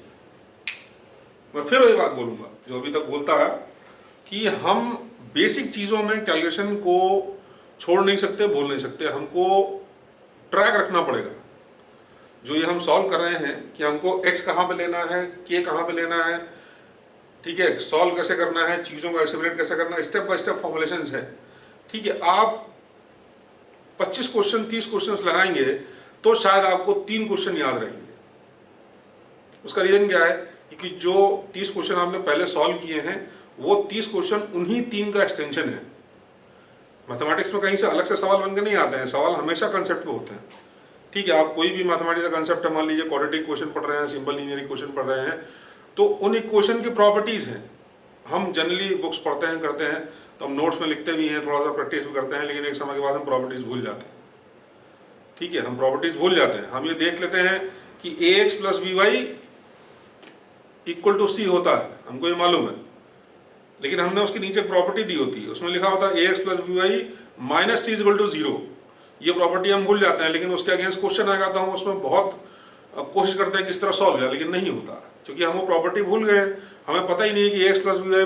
मैं फिर वही बात बोलूंगा जो अभी तक बोलता है कि हम बेसिक चीजों में कैलकुलेशन को छोड़ नहीं सकते, भूल नहीं सकते, हमको ट्रैक रखना पड़ेगा। जो ये हम सॉल्व कर रहे हैं कि हमको x कहाँ पे लेना है, k कहाँ पे लेना है, ठीक है, सॉल्व कैसे करना है, चीज़ों को एसिमुलेट कैसे करना है, स्टेप बाय स्टेप फॉर्मुलेशंस है। ठीक है, आप 25 क्वेश्चन 30 क्वेश्चंस लगाएंगे तो शायद आपको 3 क्वेश्चन याद रहेंगे। उसका रीजन क्या है कि जो 30 क्वेश्चन आपने पहले सॉल्व किए हैं वो 30 क्वेश्चन उन्हीं 3 का एक्सटेंशन है। मैथमेटिक्स में कहीं से अलग से सवाल बन के नहीं आते हैं, सवाल हमेशा कंसेप्ट पे होते हैं। ठीक है, आप कोई भी मैथमेटिक्स का कंसेप्ट है, मान लीजिए क्वाड्रेटिक क्वेश्चन पढ़ रहे हैं, सिंपल लीनियर क्वेश्चन पढ़ रहे हैं, तो उन इक्वेशन की प्रॉपर्टीज़ हैं। हम जनरली बुक्स पढ़ते हैं, करते हैं, तो हम नोट्स में लिखते भी हैं, थोड़ा सा प्रैक्टिस भी करते हैं, लेकिन एक समय के बाद हम प्रॉपर्टीज़ भूल जाते हैं। ठीक है, हम प्रॉपर्टीज़ भूल जाते हैं। हम ये देख लेते हैं कि ax plus B Y equal to C होता है, हमको ये मालूम है, लेकिन हमने उसके नीचे प्रॉपर्टी दी होती है, उसमें लिखा होता है ax plus B y minus c is equal to 0। ये प्रॉपर्टी हम भूल जाते हैं, लेकिन उसके अगेंस्ट क्वेश्चन आएगा तो हम उसमें बहुत कोशिश करते हैं किस तरह सॉल्व किया, लेकिन नहीं होता, क्योंकि हम वो प्रॉपर्टी भूल गए। हमें पता ही नहीं कि ax plus B y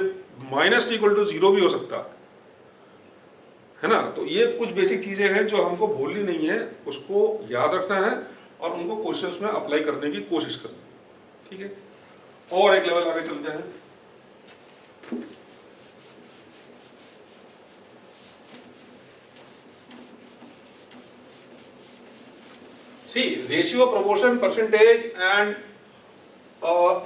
minus c equal to 0 भी हो सकता है ना। तो ये कुछ बेसिक चीज़ें हैं जो हमको भूलनी नहीं है, उसको याद रखना है और उनको क्वेश्चंस में अप्लाई करने की कोशिश करनी है। ठीक है, और एक लेवल आगे चलते हैं। See, ratio, proportion, percentage and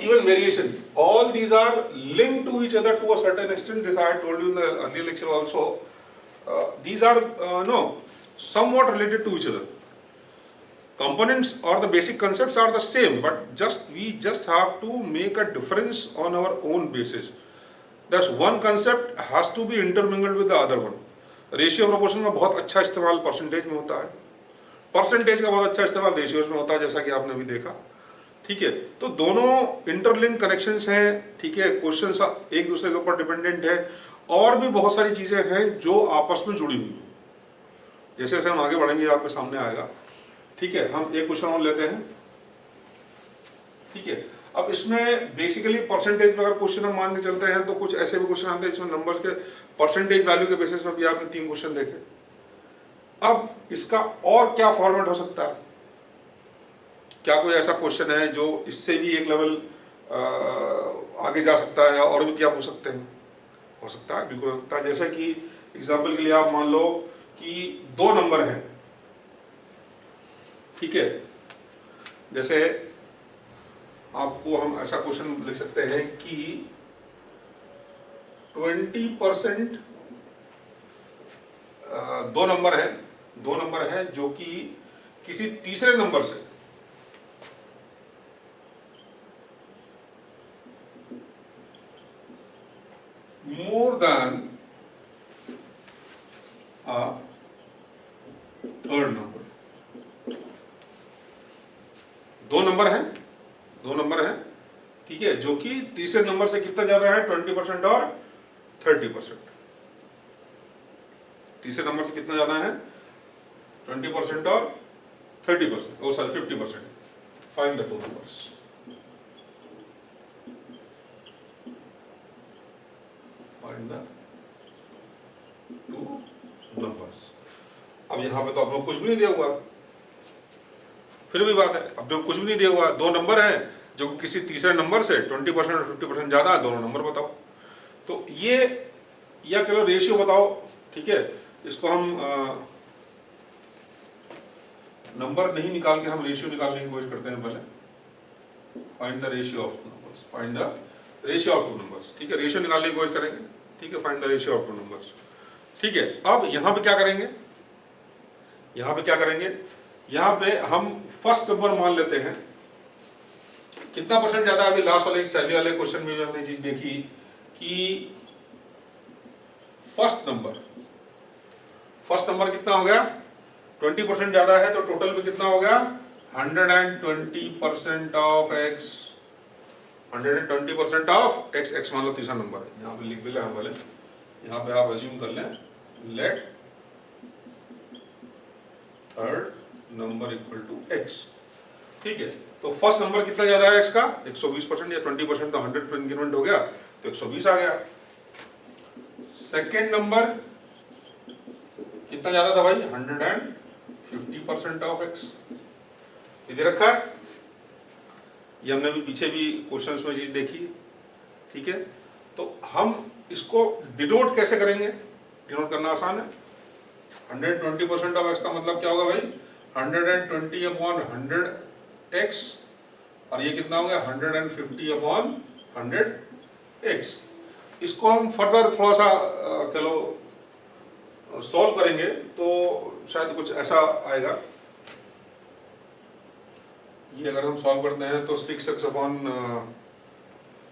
even variation, all these are linked to each other to a certain extent. This I had told you in the earlier lecture also. These are no somewhat related to each other. Components or the basic concepts are the same, but we just have to make a difference on our own basis. Thus one concept has to be intermingled with the other one. Ratio proportion का बहुत अच्छा इस्तेमाल परसेंटेज में होता है, परसेंटेज का बहुत अच्छा इस्तेमाल रेशियोज में होता है, जैसा कि आपने भी देखा। ठीक है, तो दोनों इंटरलिंक कनेक्शंस हैं। ठीक है, क्वेश्चंस एक दूसरे के ऊपर डिपेंडेंट है, और भी बहुत सारी चीज़ें हैं जो आपस में जुड़ी हुई हैं। जैसे जैसे हम आगे बढ़ेंगे आपके सामने आएगा। ठीक है, हम एक क्वेश्चन और लेते हैं। ठीक है, अब इसमें बेसिकली परसेंटेज में अगर क्वेश्चन हम मान के चलते हैं तो कुछ ऐसे भी क्वेश्चन आते हैं इसमें नंबर्स के परसेंटेज वैल्यू के बेसिस में भी आपने 3 क्वेश्चन देखे। अब इसका और क्या फॉर्मेट हो सकता है? क्या कोई ऐसा क्वेश्चन है जो इससे भी एक लेवल आगे जा सकता है, या और भी क्या हो सकते हैं? हो सकता है, बिल्कुल हो सकता है। जैसे कि एग्जाम्पल के लिए आप मान लो कि 2 नंबर हैं। ठीक है, जैसे आपको हम ऐसा क्वेश्चन लिख सकते हैं कि 20% 2 नंबर है जो कि किसी तीसरे नंबर से more than a third number. 2 number है। ठीक है, जो कि तीसरे नंबर से कितना ज्यादा है? 20% और 30%। तीसरे नंबर से कितना ज्यादा है? 20% और 30%, oh sorry 50%। Find the 2 numbers. Find the 2 numbers. अब यहां पे तो आप लोग कुछ भी नहीं दिया हुआ, फिर भी बात है, अब जो कुछ भी नहीं दिया हुआ, 2 नंबर हैं जो किसी तीसरे नंबर से 20% और 50% ज्यादा है, दोनों नंबर बताओ। तो ये, या चलो रेशियो बताओ। ठीक है, इसको हम नंबर नहीं निकाल के हम रेशियो निकालने की कोशिश करते हैं। पहले find the ratio of 2 numbers, find the ratio of 2 numbers. ठीक है, रेशियो निकालने की कोशिश करेंगे। ठीक है, find the ratio of 2 numbers. ठीक है, अब यहाँ पे क्या करेंगे? यहाँ पे हम फर्स्ट नंबर मान लेते हैं। कितना परसेंट ज्यादा? अभी लास्ट वाले सैलरी वाले क्वेश्चन में हमने चीज देखी कि फर्स्ट नंबर कितना हो गया? 20% ज्यादा है, तो टोटल में कितना हो गया? 120% ऑफ x। 120% ऑफ x मान लो तीसरा नंबर है। यहाँ पे लिख भी ले हम वाले, यहाँ पे आप अज्यूम कर लें, let third number equal to x। ठीक है, तो फर्स्ट नंबर कितना ज्यादा है x का? 120%, या 20% तो 100 पे इंक्रीमेंट हो गया तो 120 आ गया। सेकेंड नंबर कितना ज्यादा था भाई? 150% ऑफ x। इधर रखा है, ये हमने भी पीछे भी क्वेश्चंस में चीज देखी। ठीक है, तो हम इसको डिनोट कैसे करेंगे? डिनोट करना आसान है। 120% ऑफ x का मतलब क्या होगा भाई? 120/100x, और ये कितना हो गया? 150/100x। इसको हम फर्दर थोड़ा सा चलो सॉल्व करेंगे तो शायद कुछ ऐसा आएगा। ये अगर हम सॉल्व करते हैं तो 6x अपॉन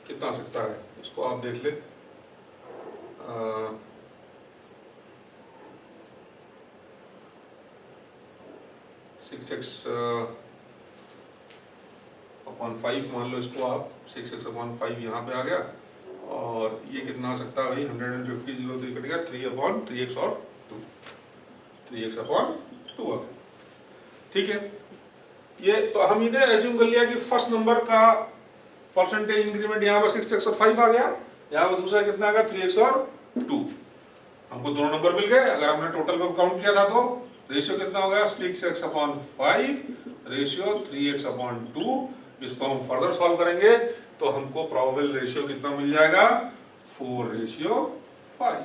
कितना आ सकता है, इसको आप देख ले। 6x अपॉन 5 मान लो इसको आप, 6x अपॉन 5 यहाँ पे आ गया, और ये कितना आ सकता है भाई, 150 0 3 कट गया, 3 अपॉन 3x और 2, 3x अपॉन 2 आ गया। ठीक है, ये तो हम इन्हें एज्यूम कर लिया कि फर्स्ट नंबर का परसेंटेज इंक्रीमेंट यहाँ पर 6x और 5 आ गया, यहाँ पर दूसरा कितना आ गया 3x और 2। हमको दोनों नंबर मिल गए। अगर हमने टोटल में काउंट किया था तो रेशियो कितना हो गया 6x upon 5 ratio 3x upon 2। इसको हम फर्दर सॉल्व करेंगे तो हमको प्रोबेबल रेशियो कितना मिल जाएगा 4:5।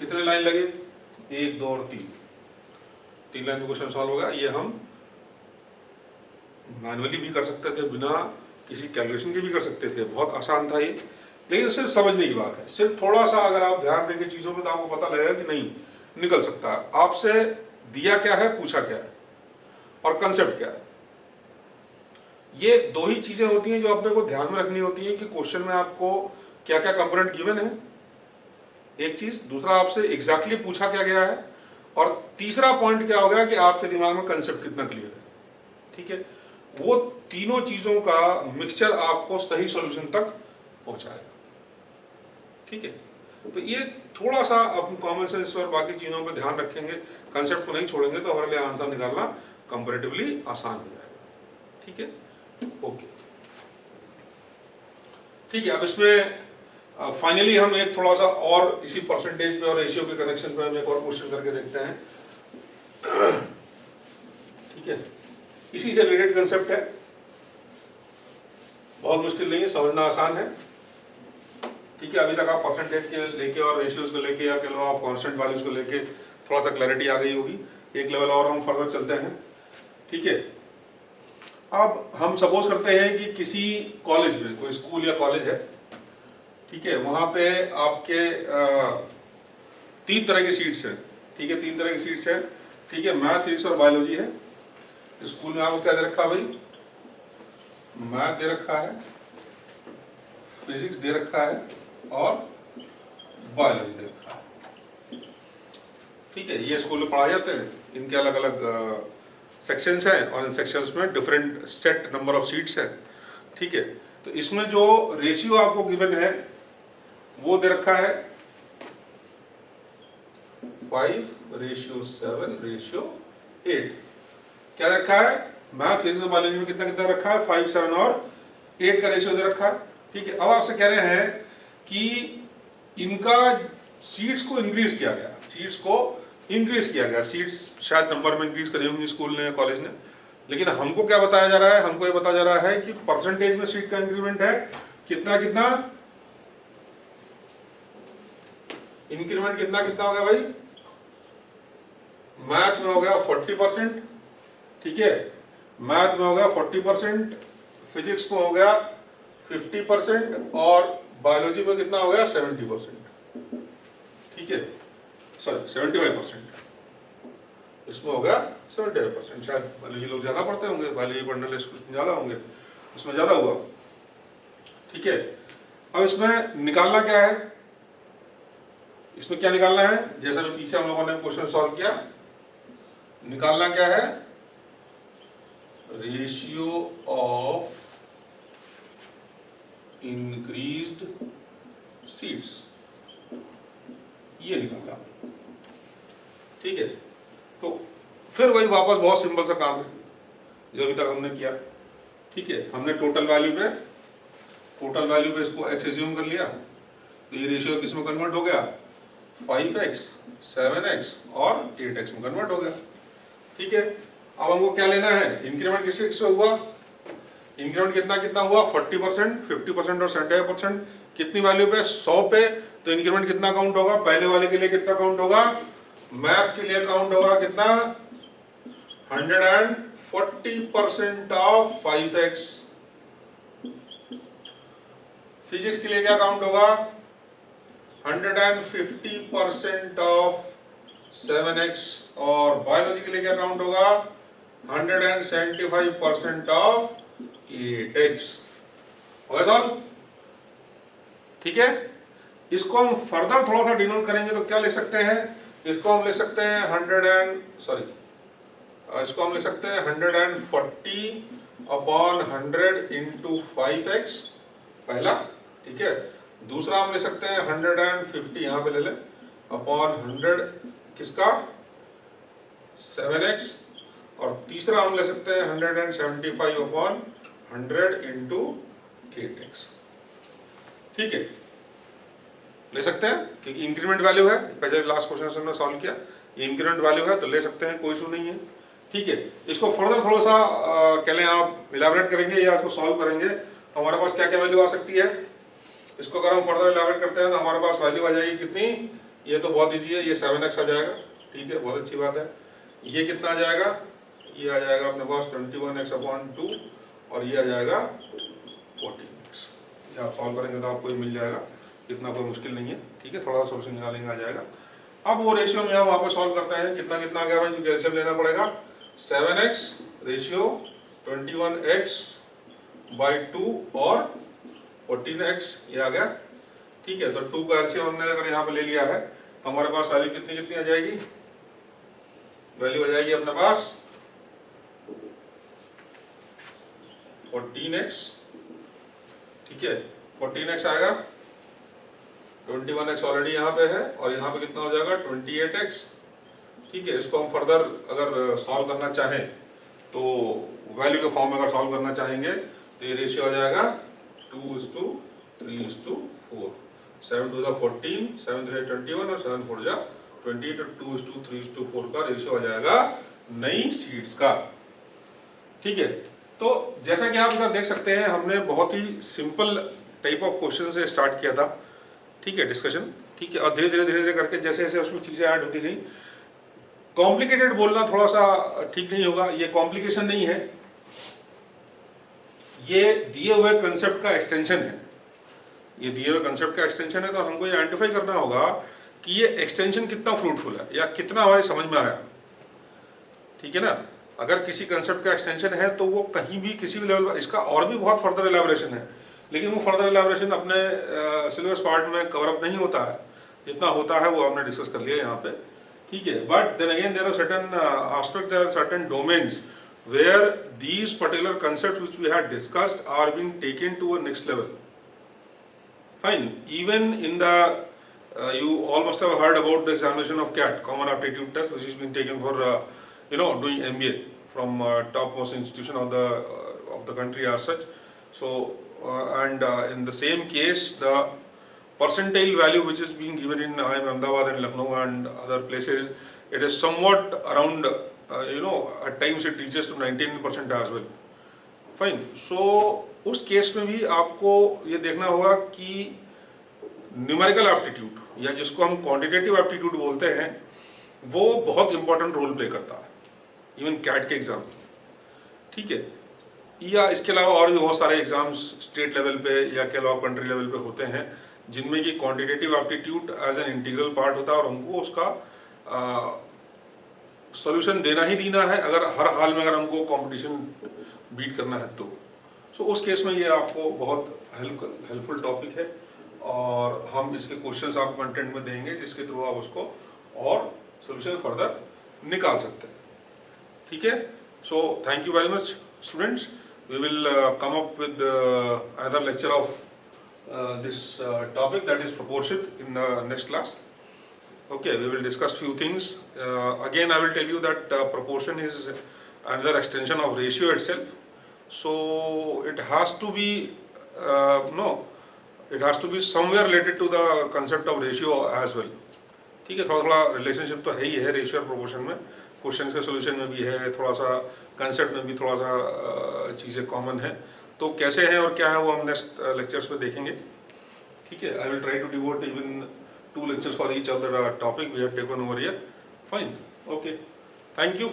कितने लाइन लगे, 1 2 और 3 लाइन में क्वेश्चन सॉल्व होगा। ये हम मैनुअली भी कर सकते थे, बिना किसी कैलकुलेशन के भी कर सकते थे, बहुत आसान था ये। लेकिन सिर्फ समझने की बात है, सिर्फ थोड़ा सा अगर आप ध्यान देंगे चीजों में तो आपको पता लगेगा कि नहीं निकल सकता है। आपसे दिया क्या है, पूछा क्या है और कंसेप्ट क्या है, ये दो ही चीजें होती हैं जो अपने को ध्यान में रखनी होती है कि क्वेश्चन में आपको क्या क्या कंपोनेंट गिवन है, एक चीज। दूसरा आपसे एग्जैक्टली पूछा क्या गया है, और तीसरा पॉइंट क्या हो गया कि आपके दिमाग में कंसेप्ट कितना क्लियर है। ठीक है, वो तीनों चीजों का मिक्सचर आपको सही सॉल्यूशन तक पहुंचाएगा। ठीक है, तो ये थोड़ा सा अपन कॉमन सेंस और बाकी चीजों पर ध्यान रखेंगे, कंसेप्ट को नहीं छोड़ेंगे तो हमारे लिए आंसर निकालना कंपैरेटिवली आसान हो जाएगा। ठीक है, ओके। ठीक है, अब इसमें फाइनली हम एक थोड़ा सा और इसी परसेंटेज पे और रेशियो के कनेक्शन पे हम एक और क्वेश्चन करके देखते हैं। ठीक है, इसी से रिलेटेड कंसेप्ट है, बहुत मुश्किल नहीं है, समझना आसान है। ठीक है, अभी तक आप परसेंटेज के लेके और रेशियोज को लेके या कह लो आप कांस्टेंट वैल्यूज को लेके थोड़ा सा क्लैरिटी आ गई होगी। एक लेवल और हम फर्दर चलते हैं। ठीक है, अब हम सपोज करते हैं कि किसी कॉलेज में, कोई स्कूल या कॉलेज है, ठीक है, वहाँ पे आपके 3 तरह की सीट्स हैं। ठीक है, 3 तरह की सीट्स हैं। ठीक है, मैथ, फिजिक्स और बायोलॉजी है। स्कूल में आपको क्या दे रखा है भाई, मैथ दे रखा है, फिजिक्स दे रखा है और बायोलॉजी दे रखा है। ठीक है, ये स्कूल में पढ़ाए जाते हैं, इनके अलग अलग सेक्शंस हैं और इन सेक्शंस में different set number of seats हैं। ठीक है, तो इसमें जो रेशियो आपको गिवन है वो दे रखा है 5:7:8। क्या रखा है, मैथ, फिजिक्स और बायोलॉजी में कितना कितना रखा है, 5, 7 और 8 का रेशियो दे रखा है। ठीक है, अब आपसे कह रहे हैं कि इनका सीट्स को इंक्रीज किया गया, सीट्स को इंक्रीज किया गया, सीट्स शायद नंबर में इंक्रीज करी होंगी स्कूल ने या कॉलेज ने, लेकिन हमको क्या बताया जा रहा है, हमको ये बताया जा रहा है कि परसेंटेज में सीट का इंक्रीमेंट है कितना कितना, इंक्रीमेंट कितना कितना हो गया भाई, मैथ में हो गया 40%। ठीक है, मैथ में हो गया 40%, फिजिक्स में हो गया 50% और बायोलॉजी में कितना हो गया 70%। ठीक है, सॉरी 75%, इसमें हो गया 75%। शायद बायोलॉजी लोग ज्यादा पढ़ते होंगे, बायोलॉजी पढ़ने वाले कुछ ज्यादा होंगे, इसमें ज्यादा हुआ। ठीक है, अब इसमें निकालना क्या है, इसमें क्या निकालना है, जैसा जो पीछे हम लोगों ने क्वेश्चन सॉल्व किया, निकालना क्या है, रेशियो ऑफ इंक्रीज्ड सीट्स, ये निकालना। ठीक है, तो फिर वही वापस बहुत सिंपल सा काम है जो अभी तक हमने किया। ठीक है, हमने टोटल वैल्यू पे इसको x एज्यूम कर लिया, तो ये रेशियो किस में कन्वर्ट हो गया, 5x, 7x और 8x में कन्वर्ट हो गया। ठीक है, अब हमको क्या लेना है, इंक्रीमेंट किससे हुआ, इंक्रीमेंट कितना कितना हुआ, 40%, 50% और 75%। कितनी वैल्यू पे, 100 पे, तो इंक्रीमेंट कितना काउंट होगा, पहले वाले के लिए कितना काउंट होगा, मैथ्स के लिए काउंट होगा कितना, 140% ऑफ 5x। फिजिक्स के लिए क्या काउंट होगा, 150% ऑफ 7x और बायोलॉजी के लिए क्या काउंट होगा, 175% ऑफ 8x होगा सॉल्व। ठीक है, इसको हम फर्दर थोड़ा सा डिनोट करेंगे तो क्या लिख सकते हैं, इसको हम लिख सकते हैं 140/100 इंटू 5x पहला। ठीक है, दूसरा हम ले सकते हैं 150 यहाँ पे ले लें अपॉन 100 किसका 7x, और तीसरा हम ले सकते हैं 175/100 इंटू 8x। ठीक है, ले सकते हैं क्योंकि इंक्रीमेंट वैल्यू है, पहले लास्ट क्वेश्चन हमने सॉल्व किया, ये इंक्रीमेंट वैल्यू है तो ले सकते हैं, कोई इशू नहीं है। ठीक है, इसको फर्दर थोड़ा सा कह लें आप इलाबरेट करेंगे या इसको सॉल्व करेंगे तो हमारे पास क्या क्या वैल्यू आ सकती है। इसको अगर हम फर्दर इलाबरेट करते हैं तो हमारे पास वैल्यू आ जाएगी कितनी, ये तो बहुत ईजी है, ये 7x आ जाएगा। ठीक है, बहुत अच्छी बात है। ये कितना आ जाएगा, ये आ जाएगा अपने पास 21x/2 और ये आ जाएगा 14x। आप सॉल्व करेंगे तो आपको ये मिल जाएगा, इतना कोई मुश्किल नहीं है। ठीक है, थोड़ा सा सोल्यूशन निकालेंगे आ जाएगा। अब वो रेशियो में हम वापस सॉल्व करते हैं, कितना कितना आ गया भाई, जो एलसीएम लेना पड़ेगा 7x रेशियो 21x/2 और 14x ये आ गया। ठीक है, तो 2 का एलसीएम हमने अगर यहाँ पे ले लिया है तो हमारे पास वैल्यू कितनी कितनी आ जाएगी, वैल्यू आ जाएगी अपने पास 14x। ठीक है, 14x आएगा, 21x ऑलरेडी यहाँ पे है और यहाँ पे कितना हो जाएगा 28x। ठीक है, इसको हम फर्दर अगर सॉल्व करना चाहें तो वैल्यू के फॉर्म में अगर सॉल्व करना चाहेंगे तो ये रेशियो हो जाएगा 2:3:4, 7 2 14, 7 3 21 और 7 4 28 और 2:3:4 का रेशियो हो जाएगा नई सीड्स का। ठीक है, तो जैसा कि आप इधर देख सकते हैं हमने बहुत ही सिंपल टाइप ऑफ क्वेश्चन से स्टार्ट किया था। ठीक है, डिस्कशन। ठीक है, और धीरे धीरे करके जैसे जैसे उसमें चीज़ें ऐड होती गई, कॉम्प्लिकेटेड बोलना थोड़ा सा ठीक नहीं होगा, ये कॉम्प्लिकेशन नहीं है, ये दिए हुए कंसेप्ट का एक्सटेंशन है। ये दिए हुए कंसेप्ट का एक्सटेंशन है तो हमको ये आइडेंटिफाई करना होगा कि ये एक्सटेंशन कितना फ्रूटफुल है या कितना हमारे समझ में आया। ठीक है ना, अगर किसी कंसेप्ट का एक्सटेंशन है तो वो कहीं भी किसी भी लेवल पर, इसका और भी बहुत फर्दर एलाबोरेशन है लेकिन वो फर्दर एलाबोरेशन अपने सिलेबस पार्ट में कवर अप नहीं होता है, जितना होता है वो हमने डिस्कस कर लिया यहाँ पे। ठीक है, but then again there are certain aspect, there are certain domains where these particular concepts which we had discussed are being taken to a next level. Fine, even in the you all must have heard about the examination of CAT, Common Aptitude Test, which is being taken for doing MBA from topmost institution of the country as such. So and in the same case, the percentile value which is being given in IIM Ahmedabad and Lucknow and other places, it is somewhat around at times it reaches to 19% as well. Fine. So उस केस में भी आपको ये देखना होगा कि न्यूमेरिकल एप्टीट्यूड या जिसको हम क्वांटिटेटिव एप्टीट्यूड बोलते हैं वो बहुत इंपॉर्टेंट रोल प्ले करता है इवन कैट के एग्जाम। ठीक है, या इसके अलावा और भी बहुत सारे एग्जाम्स स्टेट लेवल पे या के अलावा कंट्री लेवल पे होते हैं जिनमें कि quantitative aptitude as an integral part होता है और हमको उसका सॉल्यूशन देना ही देना है अगर हर हाल में अगर हमको कंपटीशन बीट करना है तो। सो उस केस में ये आपको बहुत हेल्पफुल टॉपिक है और हम इसके क्वेश्चंस आपको कंटेंट में देंगे जिसके थ्रू आप उसको और सॉल्यूशन फर्दर निकाल सकते हैं। ठीक है, so thank you very much students, we will come up with another lecture of this topic, that is proportion, in the next class. Okay, we will discuss few things. Again, I will tell you that proportion is another extension of ratio itself. So it has to be it has to be somewhere related to the concept of ratio as well. ठीक है, थोड़ा थोड़ा रिलेशनशिप तो है ही है रेशियो और प्रोपोर्शन में, क्वेश्चन के सोल्यूशन में भी है, थोड़ा सा कंसेप्ट में भी थोड़ा सा चीज़ें कॉमन है। तो कैसे हैं और क्या है वो हम नेक्स्ट लेक्चर्स में देखेंगे। ठीक है, I will try to devote even 2 lectures for each of the topic we have taken over here. Fine, okay, thank you.